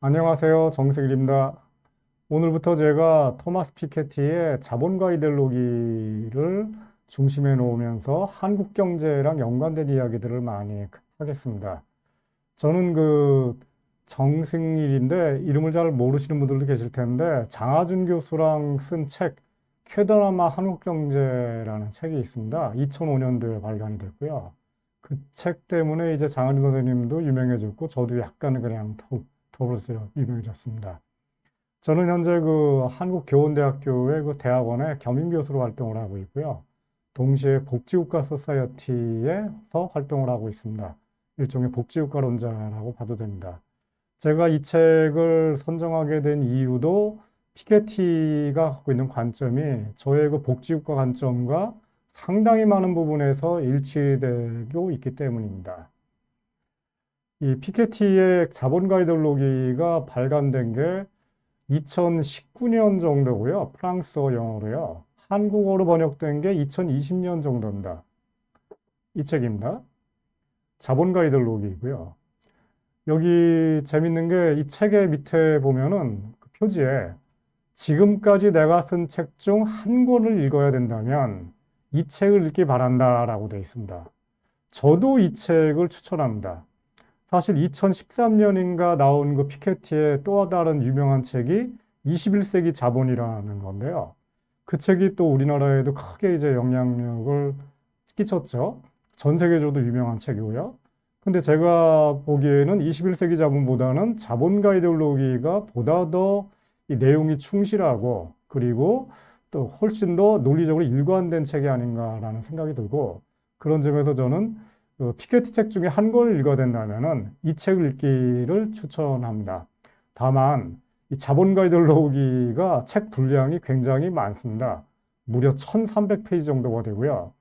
안녕하세요. 정승일입니다. 오늘부터 제가 토마스 피케티의 자본과 이데올로기를 중심에 놓으면서 한국 경제랑 연관된 이야기들을 많이 하겠습니다. 저는 정승일인데 이름을 잘 모르시는 분들도 계실 텐데 장하준 교수랑 쓴 책 쾌드라마 한국경제라는 책이 있습니다. 2005년도에 발간이 됐고요. 그 책 때문에 이제 장하준 선생님도 유명해졌고 저도 약간 그냥 더불어서 유명해졌습니다. 저는 현재 한국교원대학교의 대학원의 겸임교수로 활동을 하고 있고요. 동시에 복지국가 소사이어티에서 활동을 하고 있습니다. 일종의 복지국가론자라고 봐도 됩니다. 제가 이 책을 선정하게 된 이유도 피케티가 갖고 있는 관점이 저의 복지국가 관점과 상당히 많은 부분에서 일치되고 있기 때문입니다. 이 피케티의 자본가 이데올로기가 발간된 게 2019년 정도고요. 프랑스어 영어로요. 한국어로 번역된 게 2020년 정도입니다. 이 책입니다. 자본가 이데올로기이고요. 여기 재밌는 게 이 책의 밑에 보면은 그 표지에 지금까지 내가 쓴 책 중 한 권을 읽어야 된다면 이 책을 읽기 바란다라고 되어 있습니다. 저도 이 책을 추천합니다. 사실 2013년인가 나온 그 피케티의 또 다른 유명한 책이 21세기 자본이라는 건데요. 그 책이 또 우리나라에도 크게 이제 영향력을 끼쳤죠. 전 세계적으로 유명한 책이고요. 근데 제가 보기에는 21세기 자본보다는 자본가 이데올로기가 보다 더 이 내용이 충실하고 그리고 또 훨씬 더 논리적으로 일관된 책이 아닌가라는 생각이 들고 그런 점에서 저는 그 피케티 책 중에 한 권을 읽어야 된다면은 이 책을 읽기를 추천합니다. 다만 이 자본가 이데올로기가 책 분량이 굉장히 많습니다. 무려 1300페이지 정도가 되고요.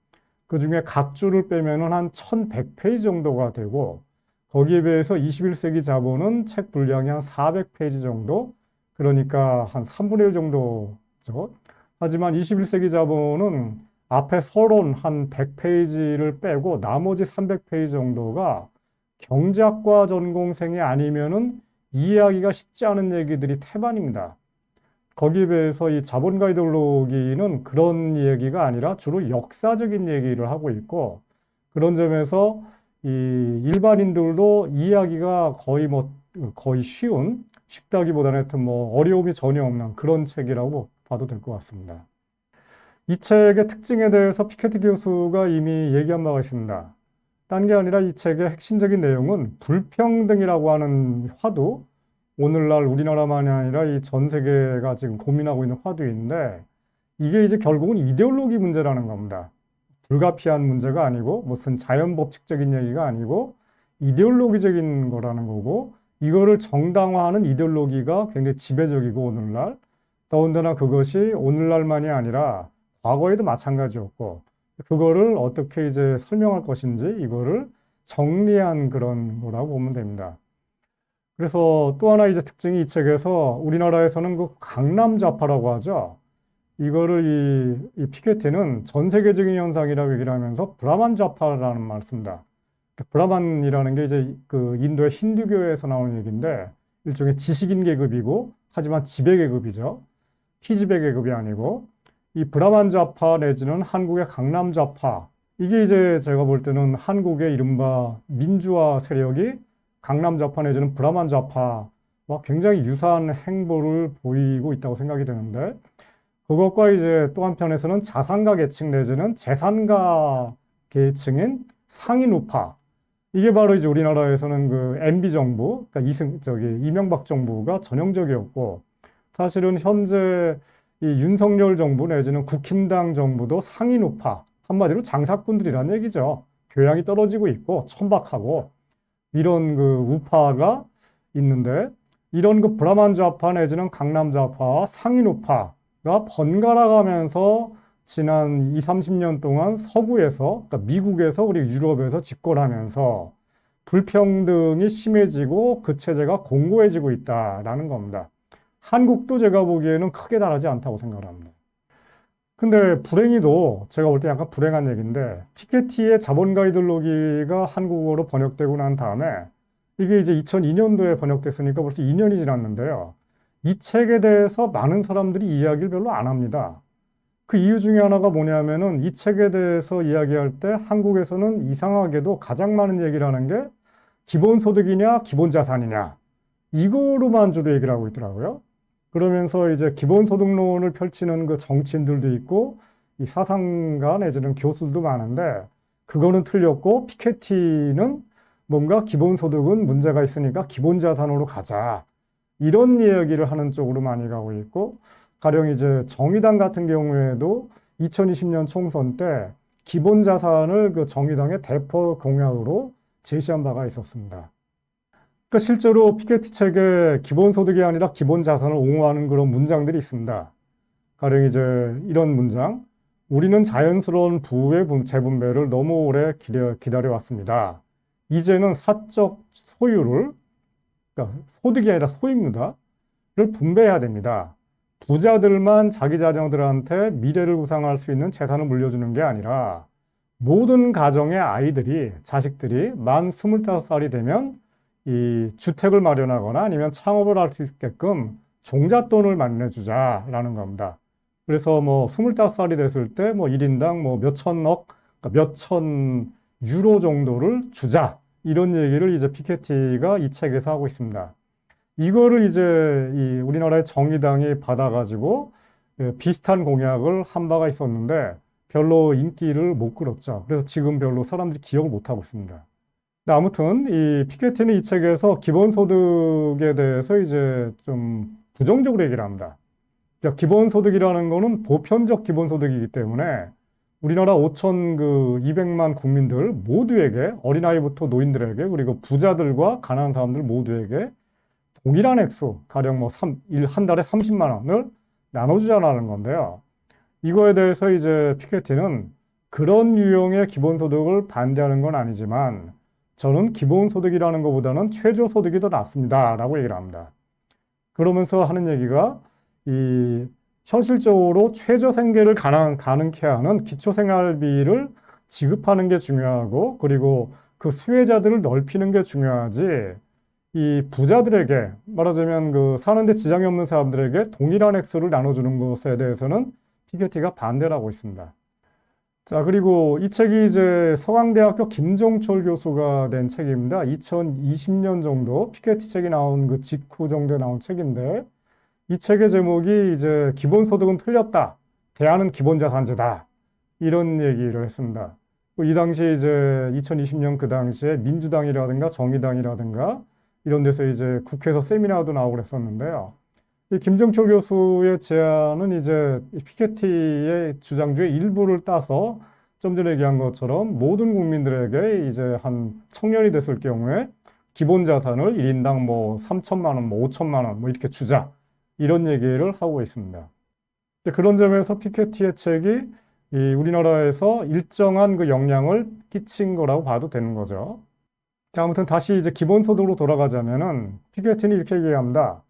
그 중에 각 주를 빼면은 한 1100페이지 정도가 되고 거기에 비해서 21세기 자본은 책 분량이 한 400페이지 정도, 그러니까 한 3분의 1 정도죠. 하지만 21세기 자본은 앞에 서론 한 100페이지를 빼고 나머지 300페이지 정도가 경제학과 전공생이 아니면은 이해하기가 쉽지 않은 얘기들이 태반입니다. 거기에 비해서 이 자본가 이데올로기는 그런 얘기가 아니라 주로 역사적인 얘기를 하고 있고 그런 점에서 이 일반인들도 이해하기가 거의 쉽다기보다는 하여튼 어려움이 전혀 없는 그런 책이라고 봐도 될 것 같습니다. 이 책의 특징에 대해서 피케티 교수가 이미 얘기한 바가 있습니다. 딴 게 아니라 이 책의 핵심적인 내용은 불평등이라고 하는 화두, 오늘날 우리나라만이 아니라 이 전 세계가 지금 고민하고 있는 화두인데 이게 이제 결국은 이데올로기 문제라는 겁니다. 불가피한 문제가 아니고 무슨 자연법칙적인 얘기가 아니고 이데올로기적인 거라는 거고 이거를 정당화하는 이데올로기가 굉장히 지배적이고 오늘날 더군다나 그것이 오늘날만이 아니라 과거에도 마찬가지였고 그거를 어떻게 이제 설명할 것인지 이거를 정리한 그런 거라고 보면 됩니다. 그래서 또 하나 이제 특징이 이 책에서 우리나라에서는 그 강남좌파라고 하죠. 이거를 이 피케티는 전 세계적인 현상이라고 얘기를 하면서 브라만 좌파라는 말을 씁니다. 브라만이라는 게 이제 그 인도의 힌두교에서 나오는 얘기인데 일종의 지식인 계급이고 하지만 지배 계급이죠. 피지배 계급이 아니고 이 브라만 좌파 내지는 한국의 강남 좌파 이게 이제 제가 볼 때는 한국의 이른바 민주화 세력이 강남 좌파 내지는 브라만 좌파와 굉장히 유사한 행보를 보이고 있다고 생각이 되는데 그것과 이제 또 한편에서는 자산가 계층 내지는 재산가 계층인 상인 우파 이게 바로 이제 우리나라에서는 그 MB 정부, 그러니까 이명박 정부가 전형적이었고 사실은 현재 이 윤석열 정부 내지는 국힘당 정부도 상인 우파, 한마디로 장사꾼들이라는 얘기죠. 교양이 떨어지고 있고 천박하고 이런 그 우파가 있는데 이런 그 브라만 좌파 내지는 강남 좌파와 상인 우파가 번갈아 가면서 지난 20, 30년 동안 서구에서, 그러니까 미국에서 그리고 유럽에서 집권하면서 불평등이 심해지고 그 체제가 공고해지고 있다라는 겁니다. 한국도 제가 보기에는 크게 다르지 않다고 생각을 합니다. 근데 불행히도 제가 볼 때 약간 불행한 얘기인데 피케티의 자본가 이데올로기가 한국어로 번역되고 난 다음에 이게 이제 2002년도에 번역됐으니까 벌써 2년이 지났는데요. 이 책에 대해서 많은 사람들이 이야기를 별로 안 합니다. 그 이유 중에 하나가 뭐냐면은 이 책에 대해서 이야기할 때 한국에서는 이상하게도 가장 많은 얘기를 하는 게 기본소득이냐, 기본자산이냐. 이거로만 주로 얘기를 하고 있더라고요. 그러면서 이제 기본소득론을 펼치는 그 정치인들도 있고, 이 사상가 내지는 교수들도 많은데, 그거는 틀렸고, 피케티는 뭔가 기본소득은 문제가 있으니까 기본자산으로 가자. 이런 이야기를 하는 쪽으로 많이 가고 있고, 가령 이제 정의당 같은 경우에도 2020년 총선 때 기본자산을 그 정의당의 대표 공약으로 제시한 바가 있었습니다. 그러니까 실제로 피케티 책에 기본소득이 아니라 기본자산을 옹호하는 그런 문장들이 있습니다. 가령 이제 이런 문장, 우리는 자연스러운 부의 재분배를 너무 오래 기다려왔습니다. 이제는 사적 소유를, 그러니까 소득이 아니라 소유입니다. 를 분배해야 됩니다. 부자들만 자기 자녀들한테 미래를 구상할 수 있는 재산을 물려주는 게 아니라 모든 가정의 아이들이, 자식들이 만 25살이 되면 이 주택을 마련하거나 아니면 창업을 할 수 있게끔 종잣돈을 마련해주자라는 겁니다. 그래서 뭐 25살이 됐을 때 뭐 1인당 뭐 몇천억, 그러니까 몇천 유로 정도를 주자. 이런 얘기를 이제 피케티가 이 책에서 하고 있습니다. 이거를 이제 이 우리나라의 정의당이 받아가지고 비슷한 공약을 한 바가 있었는데 별로 인기를 못 끌었죠. 그래서 지금 별로 사람들이 기억을 못 하고 있습니다. 근데 아무튼 이 피케티는 이 책에서 기본소득에 대해서 이제 좀 부정적으로 얘기를 합니다. 그러니까 기본소득이라는 거는 보편적 기본소득이기 때문에 우리나라 5,200만 국민들 모두에게, 어린아이부터 노인들에게, 그리고 부자들과 가난한 사람들 모두에게 동일한 액수, 가령 뭐 한 달에 30만 원을 나눠주자라는 건데요. 이거에 대해서 이제 피케티는 그런 유형의 기본소득을 반대하는 건 아니지만 저는 기본소득이라는 것보다는 최저소득이 더 낫습니다. 라고 얘기를 합니다. 그러면서 하는 얘기가 이 현실적으로 최저생계를 가능케 하는 기초생활비를 지급하는 게 중요하고 그리고 그 수혜자들을 넓히는 게 중요하지 이 부자들에게 말하자면 그 사는데 지장이 없는 사람들에게 동일한 액수를 나눠주는 것에 대해서는 피케티가 반대를 하고 있습니다. 자, 그리고 이 책이 이제 서강대학교 김종철 교수가 낸 책입니다. 2020년 정도 피케티 책이 나온 그 직후 정도에 나온 책인데 이 책의 제목이 이제 기본소득은 틀렸다. 대안은 기본자산제다. 이런 얘기를 했습니다. 이 당시 이제 2020년 그 당시에 민주당이라든가 정의당이라든가 이런 데서 이제 국회에서 세미나도 나오고 그랬었는데요. 이 김정철 교수의 제안은 이제 피케티의 주장주의 일부를 따서 좀 전에 얘기한 것처럼 모든 국민들에게 이제 한 청년이 됐을 경우에 기본 자산을 1인당 뭐 3천만 원, 뭐 5천만 원 뭐 이렇게 주자. 이런 얘기를 하고 있습니다. 그런 점에서 피케티의 책이 이 우리나라에서 일정한 그 영향을 끼친 거라고 봐도 되는 거죠. 아무튼 다시 이제 기본소득으로 돌아가자면은 피케티는 이렇게 얘기합니다.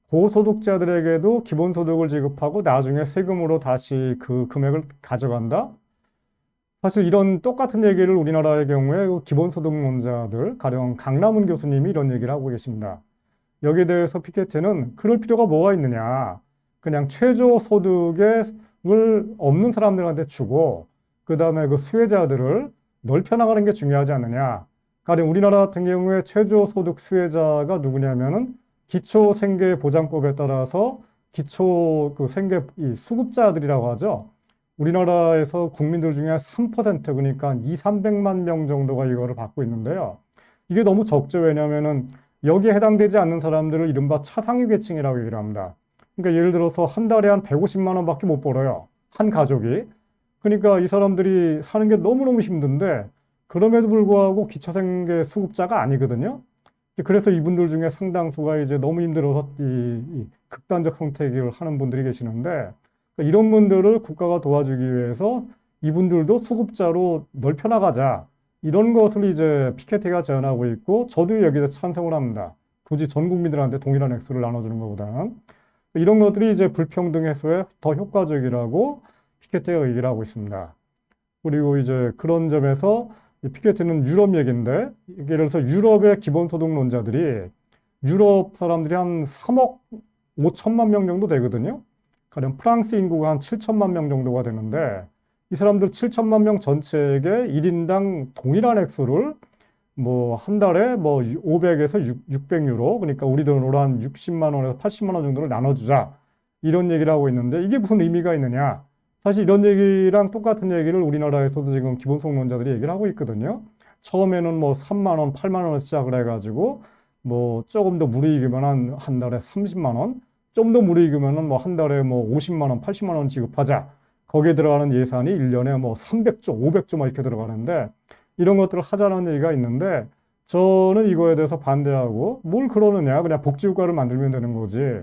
고소득자들에게도 기본소득을 지급하고 나중에 세금으로 다시 그 금액을 가져간다. 사실 이런 똑같은 얘기를 우리나라의 경우에 기본소득론자들, 가령 강남훈 교수님이 이런 얘기를 하고 계십니다. 여기에 대해서 피케티는 그럴 필요가 뭐가 있느냐. 그냥 최저소득을 없는 사람들한테 주고 그 다음에 그 수혜자들을 넓혀나가는 게 중요하지 않느냐. 가령 우리나라 같은 경우에 최저소득 수혜자가 누구냐면은 기초생계보장법에 따라서 기초 그 생계 수급자들이라고 하죠. 우리나라에서 국민들 중에 3% 그러니까 200~300만 명 정도가 이거를 받고 있는데요. 이게 너무 적죠. 왜냐하면은 여기에 해당되지 않는 사람들을 이른바 차상위 계층이라고 얘기를 합니다. 그러니까 예를 들어서 한 달에 한 150만 원밖에 못 벌어요. 한 가족이. 그러니까 이 사람들이 사는 게 너무너무 힘든데 그럼에도 불구하고 기초생계 수급자가 아니거든요. 그래서 이분들 중에 상당수가 이제 너무 힘들어서 이 극단적 선택을 하는 분들이 계시는데 이런 분들을 국가가 도와주기 위해서 이분들도 수급자로 넓혀나가자. 이런 것을 이제 피케티가 제안하고 있고 저도 여기서 찬성을 합니다. 굳이 전 국민들한테 동일한 액수를 나눠주는 것보다는. 이런 것들이 이제 불평등 해소에 더 효과적이라고 피케티가 얘기를 하고 있습니다. 그리고 이제 그런 점에서 이 피케티는 유럽 얘기인데, 예를 들어서 유럽의 기본소득론자들이 유럽 사람들이 한 3억 5천만 명 정도 되거든요. 가령 프랑스 인구가 한 7천만 명 정도가 되는데, 이 사람들 7천만 명 전체에게 1인당 동일한 액수를 뭐 한 달에 뭐 500에서 600유로, 그러니까 우리 돈으로 한 60만 원에서 80만 원 정도를 나눠주자, 이런 얘기를 하고 있는데, 이게 무슨 의미가 있느냐? 사실 이런 얘기랑 똑같은 얘기를 우리나라에서도 지금 기본소득론자들이 얘기를 하고 있거든요. 처음에는 뭐 3만 원, 8만 원을 시작을 해가지고 뭐 조금 더 무리익으면 한 달에 30만 원, 좀 더 무리익으면 뭐 한 달에 뭐 50만 원, 80만 원 지급하자. 거기에 들어가는 예산이 1년에 뭐 300조, 500조 막 이렇게 들어가는데, 이런 것들을 하자는 얘기가 있는데, 저는 이거에 대해서 반대하고, 뭘 그러느냐, 그냥 복지국가를 만들면 되는 거지.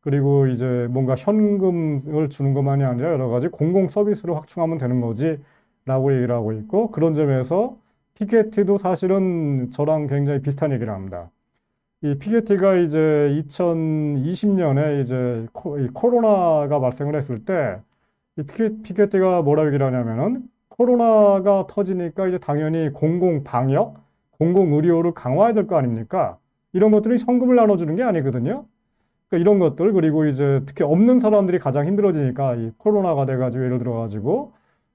그리고 이제 뭔가 현금을 주는 것만이 아니라 여러 가지 공공 서비스를 확충하면 되는 거지 라고 얘기를 하고 있고, 그런 점에서 피케티도 사실은 저랑 굉장히 비슷한 얘기를 합니다. 이 피케티가 이제 2020년에 이제 이 코로나가 발생을 했을 때, 이 피케티가 뭐라고 얘기를 하냐면은, 코로나가 터지니까 이제 당연히 공공 방역, 공공 의료를 강화해야 될 거 아닙니까? 이런 것들이 현금을 나눠주는 게 아니거든요. 그러니까 이런 것들, 그리고 이제 특히 없는 사람들이 가장 힘들어지니까, 이 코로나가 돼가지고 예를 들어가지고,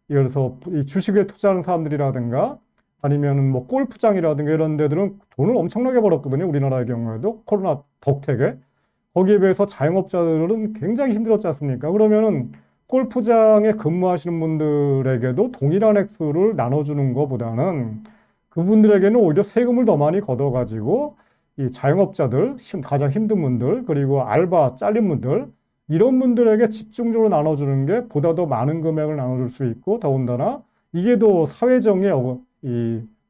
예를 들어서 이 주식에 투자하는 사람들이라든가, 아니면 뭐 골프장이라든가 이런 데들은 돈을 엄청나게 벌었거든요. 우리나라의 경우에도 코로나 덕택에. 거기에 비해서 자영업자들은 굉장히 힘들었지 않습니까? 그러면은 골프장에 근무하시는 분들에게도 동일한 액수를 나눠주는 것보다는 그분들에게는 오히려 세금을 더 많이 걷어가지고 이 자영업자들, 가장 힘든 분들, 그리고 알바 잘린 분들, 이런 분들에게 집중적으로 나눠주는 게 보다 더 많은 금액을 나눠줄 수 있고, 더군다나 이게 더 사회정의에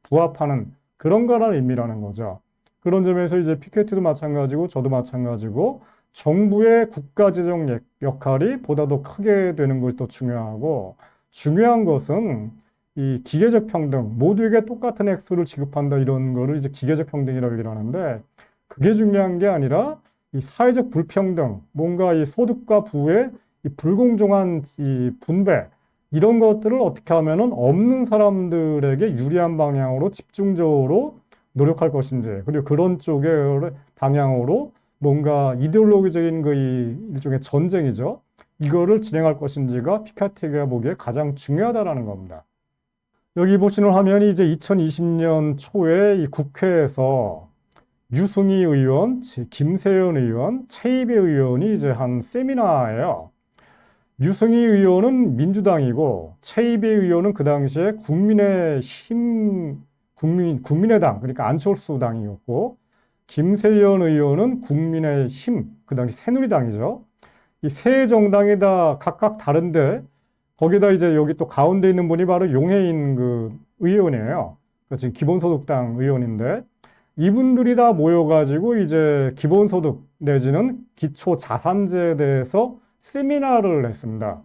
부합하는 그런 거라는 의미라는 거죠. 그런 점에서 이제 피케티도 마찬가지고 저도 마찬가지고, 정부의 국가재정 역할이 보다 더 크게 되는 것이 더 중요하고, 중요한 것은 이 기계적 평등, 모두에게 똑같은 액수를 지급한다, 이런 거를 이제 기계적 평등이라고 얘기를 하는데, 그게 중요한 게 아니라 이 사회적 불평등, 뭔가 이 소득과 부의 이 불공정한 이 분배, 이런 것들을 어떻게 하면은 없는 사람들에게 유리한 방향으로 집중적으로 노력할 것인지, 그리고 그런 쪽의 방향으로 뭔가 이데올로기적인 이 일종의 전쟁이죠. 이거를 진행할 것인지가 피케티가 보기에 가장 중요하다라는 겁니다. 여기 보시는 화면이 이제 2020년 초에 이 국회에서 유승희 의원, 김세연 의원, 최이배 의원이 이제 한 세미나예요. 유승희 의원은 민주당이고, 최이배 의원은 그 당시에 국민의당, 그러니까 안철수 당이었고, 김세연 의원은 국민의힘, 그 당시 새누리당이죠. 이 세 정당이 다 각각 다른데, 거기다 이제 여기 또 가운데 있는 분이 바로 용해인 그 의원이에요. 그러니까 지금 기본소득당 의원인데, 이분들이 다 모여가지고 이제 기본소득 내지는 기초자산제에 대해서 세미나를 했습니다.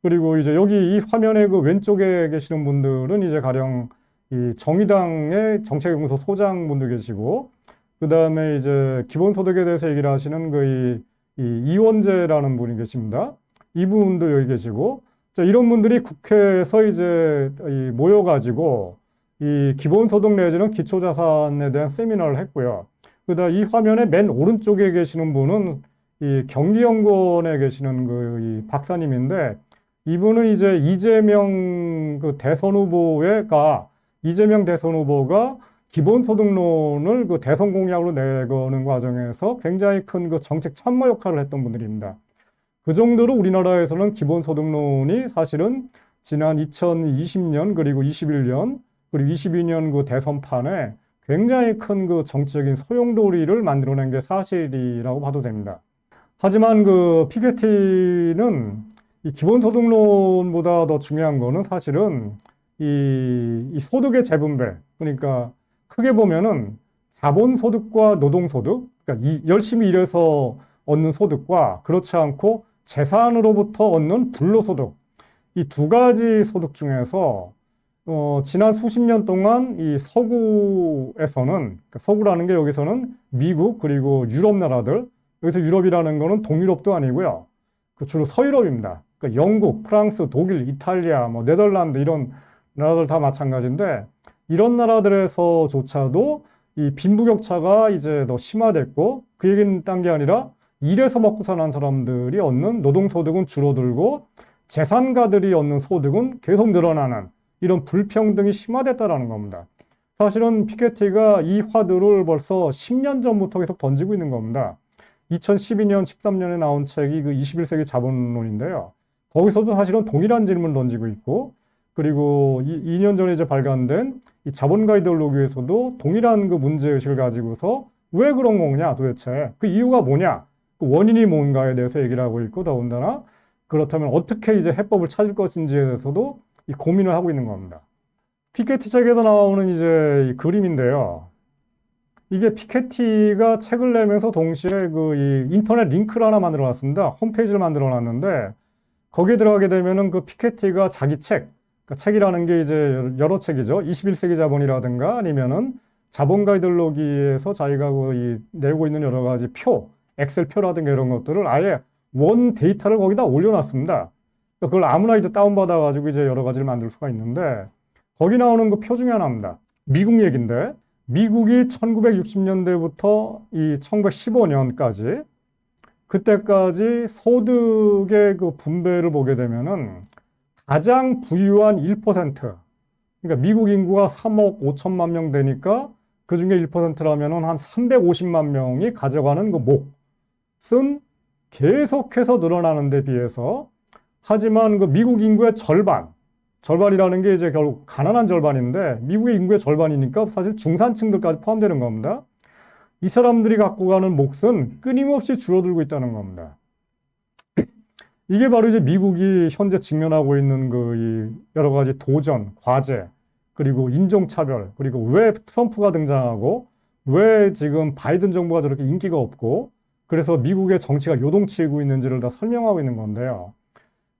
그리고 이제 여기 이 화면에 그 왼쪽에 계시는 분들은 이제 가령 이 정의당의 정책연구소 소장분도 계시고, 그 다음에 이제 기본소득에 대해서 얘기를 하시는 이 이원재라는 분이 계십니다. 이분도 여기 계시고, 자, 이런 분들이 국회에서 이제 모여가지고 이 기본소득 내지는 기초자산에 대한 세미나를 했고요. 그다음 이 화면의 맨 오른쪽에 계시는 분은 이 경기연구원에 계시는 이 박사님인데, 이분은 이제 이재명 대선 후보가 기본소득론을 그 대선 공약으로 내거는 과정에서 굉장히 큰 그 정책 참모 역할을 했던 분들입니다. 그 정도로 우리나라에서는 기본소득론이 사실은 지난 2020년 그리고 21년 그리고 22년 그 대선판에 굉장히 큰 그 정치적인 소용돌이를 만들어낸 게 사실이라고 봐도 됩니다. 하지만 그 피케티는 이 기본소득론보다 더 중요한 거는 사실은 이 소득의 재분배, 그러니까 크게 보면은 자본소득과 노동소득, 그러니까 열심히 일해서 얻는 소득과 그렇지 않고 재산으로부터 얻는 불로소득, 이 두 가지 소득 중에서 지난 수십 년 동안 이 서구에서는, 그러니까 서구라는 게 여기서는 미국 그리고 유럽 나라들, 여기서 유럽이라는 거는 동유럽도 아니고요. 그 주로 서유럽입니다. 그러니까 영국, 프랑스, 독일, 이탈리아, 뭐 네덜란드 이런 나라들 다 마찬가지인데, 이런 나라들에서조차도 이 빈부격차가 이제 더 심화됐고, 그 얘기는 딴 게 아니라 일해서 먹고 사는 사람들이 얻는 노동소득은 줄어들고 재산가들이 얻는 소득은 계속 늘어나는 이런 불평등이 심화됐다라는 겁니다. 사실은 피케티가 이 화두를 벌써 10년 전부터 계속 던지고 있는 겁니다. 2012년, 13년에 나온 책이 그 21세기 자본론인데요. 거기서도 사실은 동일한 질문을 던지고 있고, 그리고 2년 전에 이제 발간된 이 자본가 이데올로기에서도 동일한 그 문제의식을 가지고서 왜 그런 거냐 도대체, 그 이유가 뭐냐, 그 원인이 뭔가에 대해서 얘기를 하고 있고, 더군다나 그렇다면 어떻게 이제 해법을 찾을 것인지에 대해서도 이 고민을 하고 있는 겁니다. 피케티 책에서 나오는 이제 이 그림인데요. 이게 피케티가 책을 내면서 동시에 그 이 인터넷 링크를 하나 만들어 놨습니다. 홈페이지를 만들어 놨는데, 거기에 들어가게 되면은 그 피케티가 자기 책, 그러니까 책이라는 게 이제 여러 책이죠. 21세기 자본이라든가 아니면은 자본가 이데올로기에서 자기가 그 내고 있는 여러 가지 표, 엑셀표라든가 이런 것들을 아예 원 데이터를 거기다 올려놨습니다. 그걸 아무나 이제 다운받아가지고 이제 여러 가지를 만들 수가 있는데, 거기 나오는 그 표 중에 하나입니다. 미국 얘기인데, 미국이 1960년대부터 이 1915년까지, 그때까지 소득의 그 분배를 보게 되면은 가장 부유한 1%, 그러니까 미국 인구가 3억 5천만 명 되니까 그 중에 1%라면은 한 350만 명이 가져가는 그 몫은 계속해서 늘어나는 데 비해서, 하지만 그 미국 인구의 절반이라는 게 이제 결국 가난한 절반인데, 미국의 인구의 절반이니까 사실 중산층들까지 포함되는 겁니다. 이 사람들이 갖고 가는 몫은 끊임없이 줄어들고 있다는 겁니다. 이게 바로 이제 미국이 현재 직면하고 있는 그 여러 가지 도전, 과제, 그리고 인종차별, 그리고 왜 트럼프가 등장하고 왜 지금 바이든 정부가 저렇게 인기가 없고, 그래서 미국의 정치가 요동치고 있는지를 다 설명하고 있는 건데요.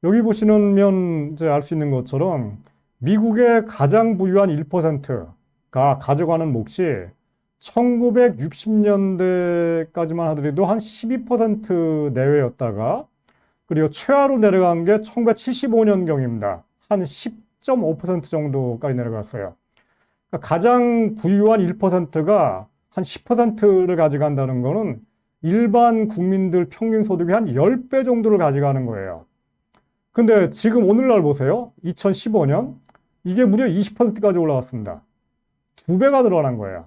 여기 보시면 이제 알 수 있는 것처럼 미국의 가장 부유한 1%가 가져가는 몫이 1960년대까지만 하더라도 한 12% 내외였다가, 그리고 최하로 내려간 게 1975년경입니다. 한 10.5% 정도까지 내려갔어요. 그러니까 가장 부유한 1%가 한 10%를 가져간다는 거는 일반 국민들 평균 소득의 한 10배 정도를 가져가는 거예요. 근데 지금 오늘날 보세요. 2015년 이게 무려 20%까지 올라왔습니다. 2배가 늘어난 거예요.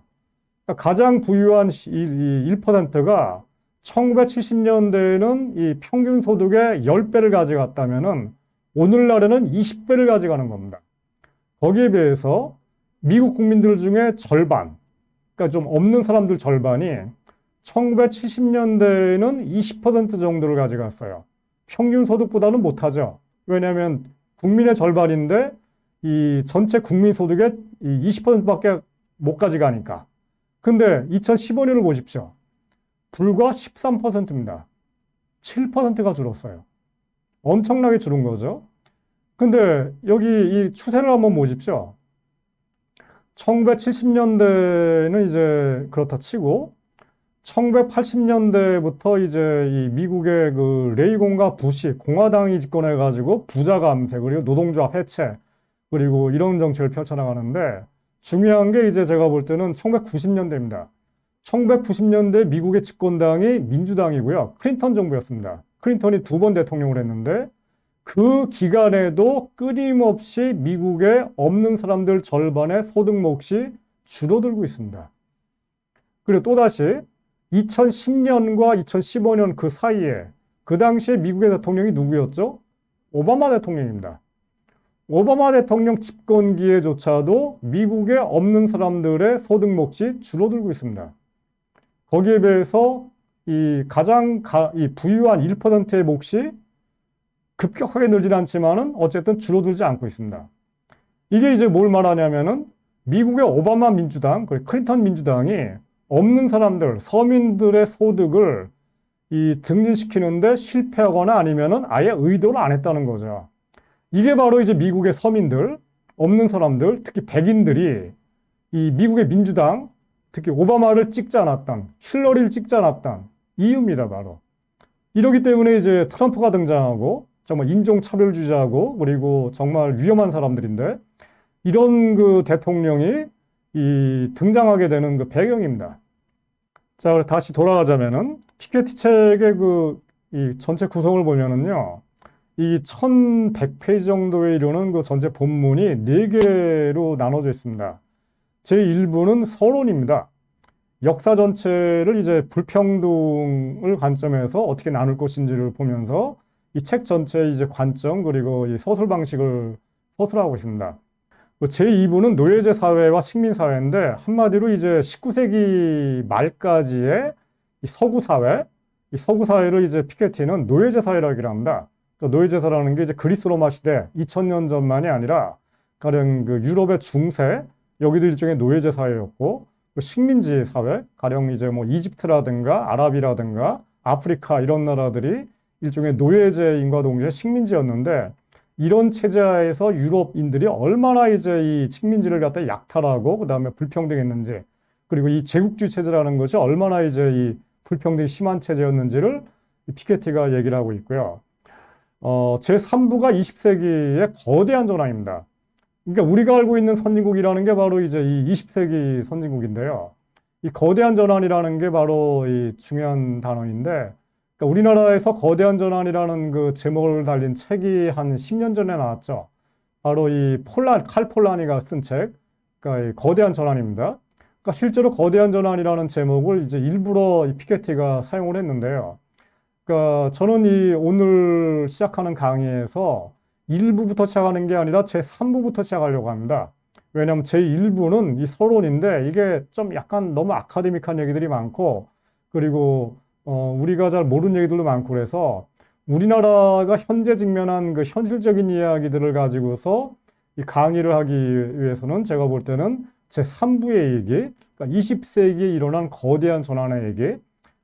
그러니까 가장 부유한 1%가 1970년대에는 이 평균 소득의 10배를 가져갔다면은 오늘날에는 20배를 가져가는 겁니다. 거기에 비해서 미국 국민들 중에 절반, 그러니까 좀 없는 사람들 절반이 1970년대에는 20% 정도를 가져갔어요. 평균 소득보다는 못하죠. 왜냐하면 국민의 절반인데 이 전체 국민 소득의 20%밖에 못 가져가니까. 근데 2015년을 보십시오. 불과 13%입니다. 7%가 줄었어요. 엄청나게 줄은 거죠. 근데 여기 이 추세를 한번 보십시오. 1970년대는 이제 그렇다 치고 1980년대부터 이제 이 미국의 그 레이건과 부시 공화당이 집권해가지고 부자 감세, 그리고 노동조합 해체, 그리고 이런 정책을 펼쳐나가는데, 중요한 게 이제 제가 볼 때는 1990년대입니다. 1990년대 미국의 집권당이 민주당이고요. 클린턴 정부였습니다. 클린턴이 2번 대통령을 했는데, 그 기간에도 끊임없이 미국에 없는 사람들 절반의 소득 몫이 줄어들고 있습니다. 그리고 또다시 2010년과 2015년 그 사이에 그 당시에 미국의 대통령이 누구였죠? 오바마 대통령입니다. 오바마 대통령 집권기에조차도 미국에 없는 사람들의 소득 몫이 줄어들고 있습니다. 거기에 비해서 이 가장 부유한 1%의 몫이 급격하게 늘진 않지만은 어쨌든 줄어들지 않고 있습니다. 이게 이제 뭘 말하냐면은 미국의 오바마 민주당, 그리고 클린턴 민주당이 없는 사람들, 서민들의 소득을 증진시키는데 실패하거나 아니면은 아예 의도를 안 했다는 거죠. 이게 바로 이제 미국의 서민들, 없는 사람들, 특히 백인들이 이 미국의 민주당, 특히 오바마를 찍지 않았던, 힐러리를 찍지 않았던 이유입니다, 바로. 이러기 때문에 이제 트럼프가 등장하고 정말 인종차별주의자고, 그리고 정말 위험한 사람들인데, 이런 그 대통령이 등장하게 되는 그 배경입니다. 자, 다시 돌아가자면은 피케티 책의 이 전체 구성을 보면은요, 이 1100페이지 정도에 이르는 그 전체 본문이 4개로 나눠져 있습니다. 제1부는 서론입니다. 역사 전체를 이제 불평등을 관점에서 어떻게 나눌 것인지를 보면서 이 책 전체의 이제 관점 그리고 이 서술 방식을 서술하고 있습니다. 제2부는 노예제 사회와 식민 사회인데 한마디로 이제 19세기 말까지의 이 서구 사회, 이 서구 사회를 이제 피케티는 노예제 사회라고 얘기를 합니다. 노예제사라는 게 이제 그리스 로마 시대 2000년 전만이 아니라 가령 그 유럽의 중세 여기도 일종의 노예제 사회였고 식민지 사회 가령 이제 뭐 이집트라든가 아랍이라든가 아프리카 이런 나라들이 일종의 노예제인과 동시에 식민지였는데 이런 체제하에서 유럽인들이 얼마나 이제 이 식민지를 갖다 약탈하고 그다음에 불평등했는지 그리고 이 제국주의 체제라는 것이 얼마나 이제 이 불평등이 심한 체제였는지를 피케티가 얘기를 하고 있고요. 제3부가 20세기의 거대한 전환입니다. 그러니까 우리가 알고 있는 선진국이라는 게 바로 이제 이 20세기 선진국인데요. 이 거대한 전환이라는 게 바로 이 중요한 단어인데, 그러니까 우리나라에서 거대한 전환이라는 그 제목을 달린 책이 한 10년 전에 나왔죠. 바로 칼 폴라니가 쓴 책, 그러니까 이 거대한 전환입니다. 그러니까 실제로 거대한 전환이라는 제목을 이제 일부러 이 피케티가 사용을 했는데요. 그러니까 저는 오늘 시작하는 강의에서 1부부터 시작하는 게 아니라 제3부부터 시작하려고 합니다. 왜냐하면 제1부는 이 서론인데 이게 좀 약간 너무 아카데믹한 얘기들이 많고 그리고 우리가 잘 모르는 얘기들도 많고 그래서 우리나라가 현재 직면한 그 현실적인 이야기들을 가지고서 이 강의를 하기 위해서는 제가 볼 때는 제3부의 얘기, 그러니까 20세기에 일어난 거대한 전환의 얘기,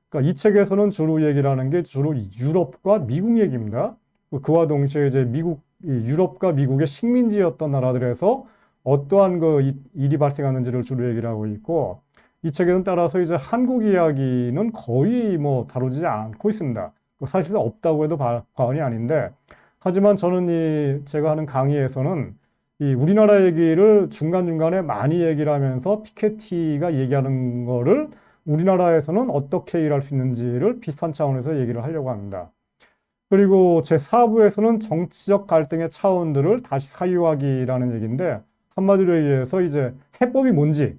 그러니까 이 책에서는 주로 얘기라는 게 주로 유럽과 미국 얘기입니다. 그와 동시에 이제 유럽과 미국의 식민지였던 나라들에서 어떠한 그 일이 발생하는지를 주로 얘기를 하고 있고 이 책에는 따라서 이제 한국 이야기는 거의 뭐 다루지 않고 있습니다. 사실상 없다고 해도 과언이 아닌데 하지만 저는 제가 하는 강의에서는 이 우리나라 얘기를 중간중간에 많이 얘기를 하면서 피케티가 얘기하는 거를 우리나라에서는 어떻게 일할 수 있는지를 비슷한 차원에서 얘기를 하려고 합니다. 그리고 제4부에서는 정치적 갈등의 차원들을 다시 사유하기라는 얘기인데 한마디로 얘기해서 이제 해법이 뭔지를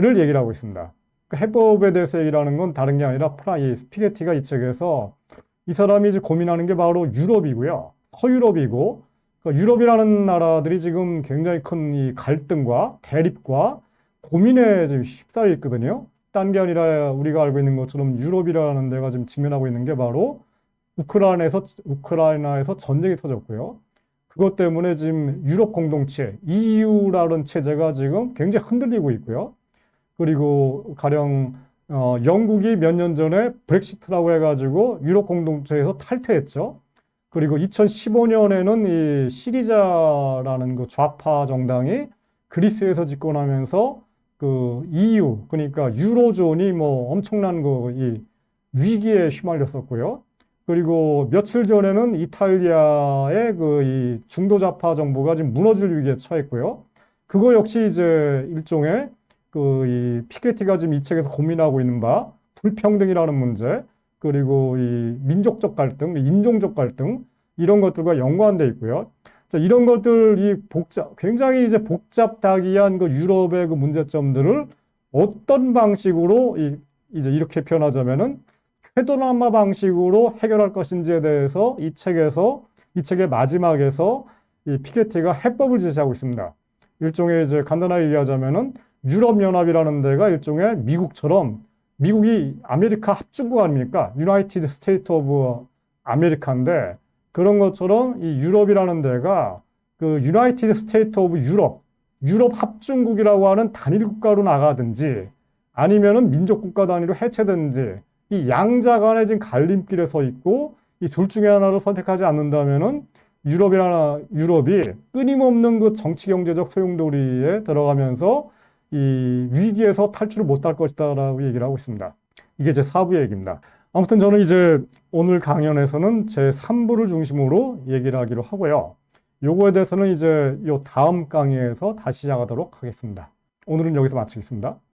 얘기를 하고 있습니다. 그 해법에 대해서 얘기를 하는 건 다른 게 아니라 피케티가 이 책에서 이 사람이 이제 고민하는 게 바로 유럽이고요. 서유럽이고 그러니까 유럽이라는 나라들이 지금 굉장히 큰 이 갈등과 대립과 고민에 지금 휩싸여 있거든요. 딴 게 아니라 우리가 알고 있는 것처럼 유럽이라는 데가 지금 직면하고 있는 게 바로 우크라이나에서 전쟁이 터졌고요. 그것 때문에 지금 유럽 공동체, EU라는 체제가 지금 굉장히 흔들리고 있고요. 그리고 가령 영국이 몇 년 전에 브렉시트라고 해가지고 유럽 공동체에서 탈퇴했죠. 그리고 2015년에는 이 시리자라는 그 좌파 정당이 그리스에서 집권하면서 그 EU, 그러니까 유로존이 뭐 엄청난 이 위기에 휘말렸었고요. 그리고 며칠 전에는 이탈리아의 이 중도좌파 정부가 지금 무너질 위기에 처했고요. 그거 역시 이제 일종의 이 피케티가 지금 이 책에서 고민하고 있는 바 불평등이라는 문제, 그리고 이 민족적 갈등, 인종적 갈등 이런 것들과 연관돼 있고요. 자, 이런 것들 굉장히 이제 복잡다기한 그 유럽의 그 문제점들을 어떤 방식으로 이제 이렇게 표현하자면은 쾌도남화 방식으로 해결할 것인지에 대해서 이 책의 마지막에서 이 피케티가 해법을 제시하고 있습니다. 일종의 이제 간단하게 얘기하자면은 유럽연합이라는 데가 일종의 미국처럼 미국이 아메리카 합중국 아닙니까? 유나이티드 스테이트 오브 아메리카인데 그런 것처럼 이 유럽이라는 데가 그 유나이티드 스테이트 오브 유럽 합중국이라고 하는 단일 국가로 나가든지 아니면은 민족 국가 단위로 해체든지 이 양자 간에 지금 갈림길에 서 있고 이 둘 중에 하나를 선택하지 않는다면은 유럽이 끊임없는 그 정치 경제적 소용돌이에 들어가면서 이 위기에서 탈출을 못할 것이다라고 얘기를 하고 있습니다. 이게 제 4부 얘기입니다. 아무튼 저는 이제 오늘 강연에서는 제 3부를 중심으로 얘기를 하기로 하고요. 요거에 대해서는 이제 요 다음 강의에서 다시 시작하도록 하겠습니다. 오늘은 여기서 마치겠습니다.